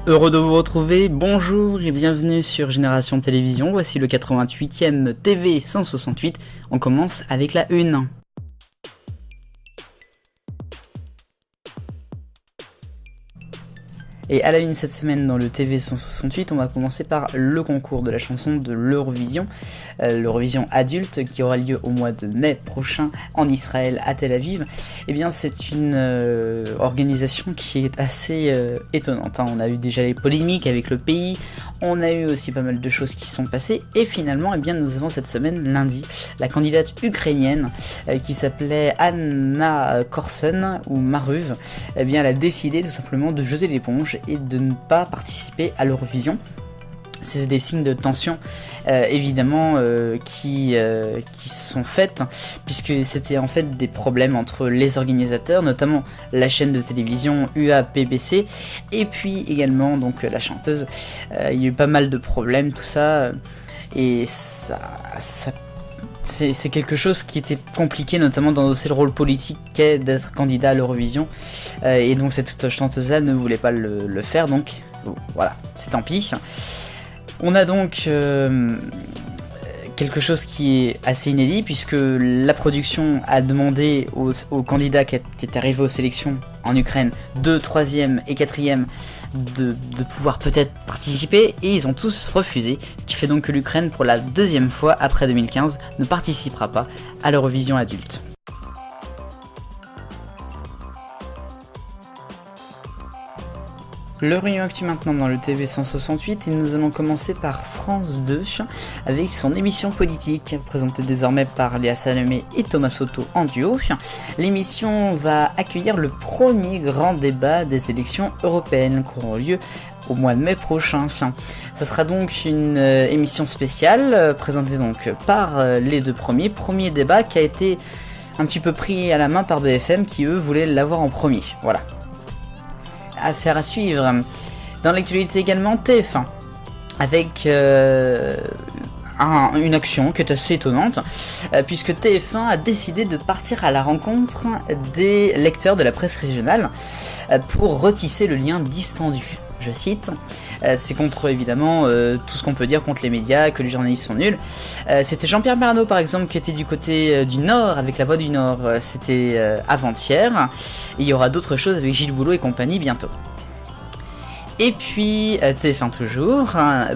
Heureux de vous retrouver, bonjour et bienvenue sur Génération Télévision, voici le 88e TV 168, on commence avec la une. Et à la une cette semaine dans le TV 168, on va commencer par le concours de la chanson de l'Eurovision, l'Eurovision adulte qui aura lieu au mois de mai prochain en Israël à Tel Aviv. Eh bien c'est une organisation qui est assez étonnante, hein. On a eu déjà les polémiques avec le pays, on a eu aussi pas mal de choses qui se sont passées et finalement eh bien, nous avons cette semaine lundi la candidate ukrainienne qui s'appelait Anna Korsun ou Maruv. Eh bien elle a décidé tout simplement de jeter l'éponge et de ne pas participer à l'Eurovision. C'est des signes de tension évidemment qui sont faits puisque c'était en fait des problèmes entre les organisateurs, notamment la chaîne de télévision UAPBC et puis également donc la chanteuse. Il y a eu pas mal de problèmes, tout ça, et ça c'est quelque chose qui était compliqué, notamment d'endosser le rôle politique qu'est d'être candidat à l'Eurovision, et donc cette chanteuse-là ne voulait pas le faire, donc voilà, c'est tant pis. On a donc quelque chose qui est assez inédit, puisque la production a demandé aux candidats qui est arrivé aux sélections en Ukraine 2, 3e et 4e de pouvoir peut-être participer, et ils ont tous refusé, ce qui fait donc que l'Ukraine, pour la deuxième fois après 2015, ne participera pas à l'Eurovision adulte. Le Rayon Actu maintenant dans le TV 168 et nous allons commencer par France 2 avec son émission politique présentée désormais par Léa Salamé et Thomas Soto en duo. L'émission va accueillir le premier grand débat des élections européennes qui auront lieu au mois de mai prochain. Ça sera donc une émission spéciale présentée donc par les deux premiers débat qui a été un petit peu pris à la main par BFM qui eux voulaient l'avoir en premier. Voilà. Affaire à suivre. Dans l'actualité également, TF1 avec une action qui est assez étonnante, puisque TF1 a décidé de partir à la rencontre des lecteurs de la presse régionale pour retisser le lien distendu. Je cite, c'est contre évidemment tout ce qu'on peut dire contre les médias, que les journalistes sont nuls. C'était Jean-Pierre Pernaut par exemple qui était du côté du Nord avec La Voix du Nord, c'était avant-hier. Et il y aura d'autres choses avec Gilles Boulot et compagnie bientôt. Et puis TF1 toujours,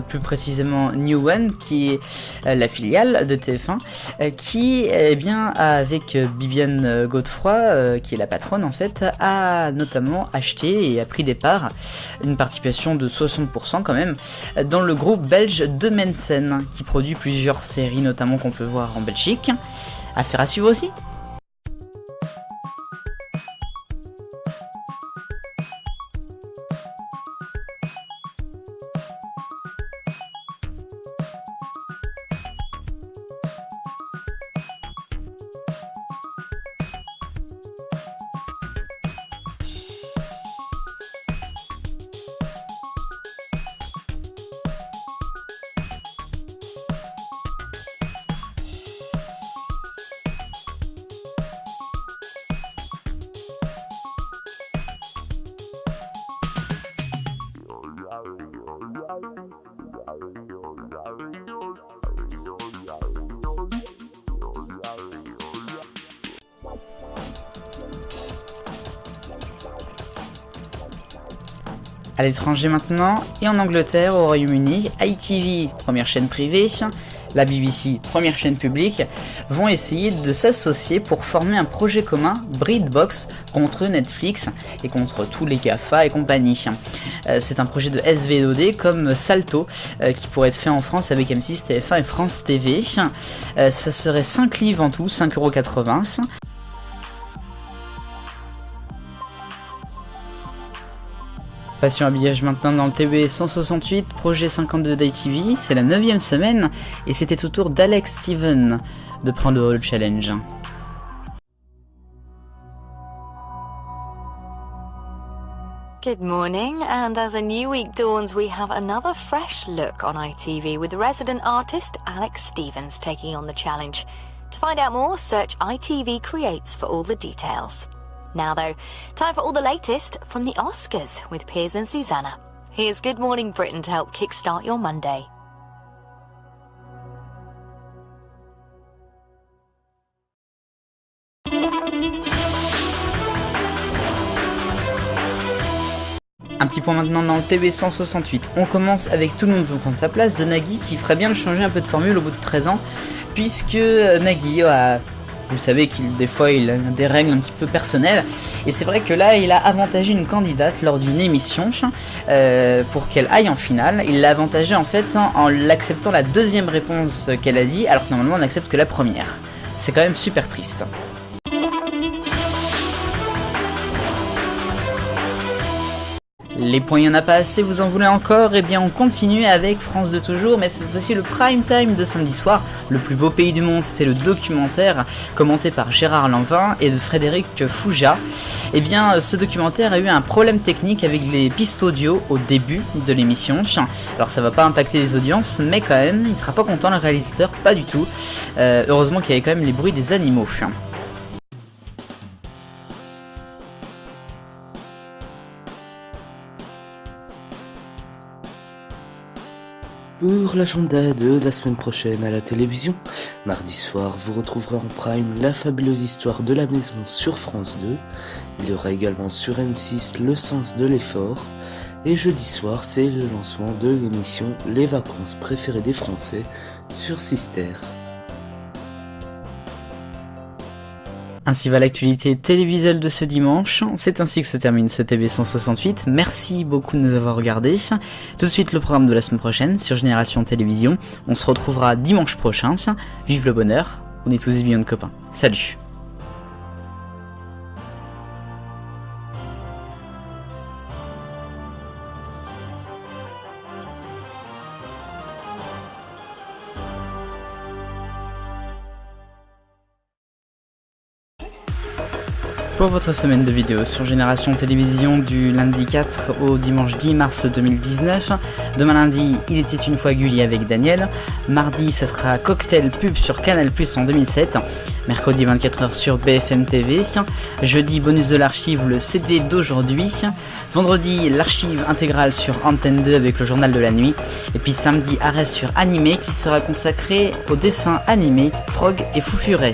plus précisément New One qui est la filiale de TF1 qui bien avec Bibiane Godefroy qui est la patronne en fait, a notamment acheté et a pris des parts, une participation de 60% quand même, dans le groupe belge de Mensen qui produit plusieurs séries notamment qu'on peut voir en Belgique. Affaire à suivre aussi. À l'étranger maintenant, et en Angleterre, au Royaume-Uni, ITV, première chaîne privée, la BBC, première chaîne publique, vont essayer de s'associer pour former un projet commun BritBox contre Netflix et contre tous les GAFA et compagnie. C'est un projet de SVOD comme Salto qui pourrait être fait en France avec M6, TF1 et France TV. Ça serait 5 livres en tout, 5,80 €. Passion habillage maintenant dans le TV 168, projet 52 d'ITV, c'est la 9e semaine et c'était au tour d'Alex Steven de prendre le challenge. Good morning, and as a new week dawns, we have another fresh look on ITV with resident artist Alex Stevens taking on the challenge. To find out more, search ITV Creates for all the details. Now though, time for all the latest from the Oscars with Piers and Susanna. Here's Good Morning Britain to help kickstart your Monday. Un petit point maintenant dans le TV 168. On commence avec Tout le monde veut prendre sa place de Nagui qui ferait bien de changer un peu de formule au bout de 13 ans puisque Nagui vous savez des fois il a des règles un petit peu personnelles et c'est vrai que là il a avantagé une candidate lors d'une émission pour qu'elle aille en finale. Il l'a avantagée en fait en l'acceptant la deuxième réponse qu'elle a dit alors que normalement on n'accepte que la première. C'est quand même super triste. Les points, il n'y en a pas assez, vous en voulez encore? Eh bien on continue avec France 2 toujours, mais cette fois-ci le prime time de samedi soir. Le plus beau pays du monde, c'était le documentaire commenté par Gérard Lanvin et de Frédéric Fouja. Eh bien ce documentaire a eu un problème technique avec les pistes audio au début de l'émission. Alors ça va pas impacter les audiences, mais quand même, il sera pas content le réalisateur, pas du tout. Heureusement qu'il y avait quand même les bruits des animaux. Pour l'agenda de la semaine prochaine à la télévision, mardi soir vous retrouverez en prime La fabuleuse histoire de la maison sur France 2, il y aura également sur M6 Le sens de l'effort, et jeudi soir c'est le lancement de l'émission Les vacances préférées des Français sur Sister. Ainsi va l'actualité télévisuelle de ce dimanche, c'est ainsi que se termine ce TV 168, merci beaucoup de nous avoir regardés. Tout de suite le programme de la semaine prochaine sur Génération Télévision, on se retrouvera dimanche prochain, vive le bonheur, on est tous des millions de copains, salut. Pour votre semaine de vidéos sur Génération Télévision du lundi 4 au dimanche 10 mars 2019. Demain lundi, Il était une fois Gulli avec Daniel. Mardi, ça sera Cocktail Pub sur Canal+ en 2007. Mercredi 24h sur BFM TV. Jeudi, bonus de l'archive, le CD d'aujourd'hui. Vendredi, l'archive intégrale sur Antenne 2 avec le journal de la nuit. Et puis samedi, arrêt sur Animé qui sera consacré au dessin animé Frog et Fou Furet.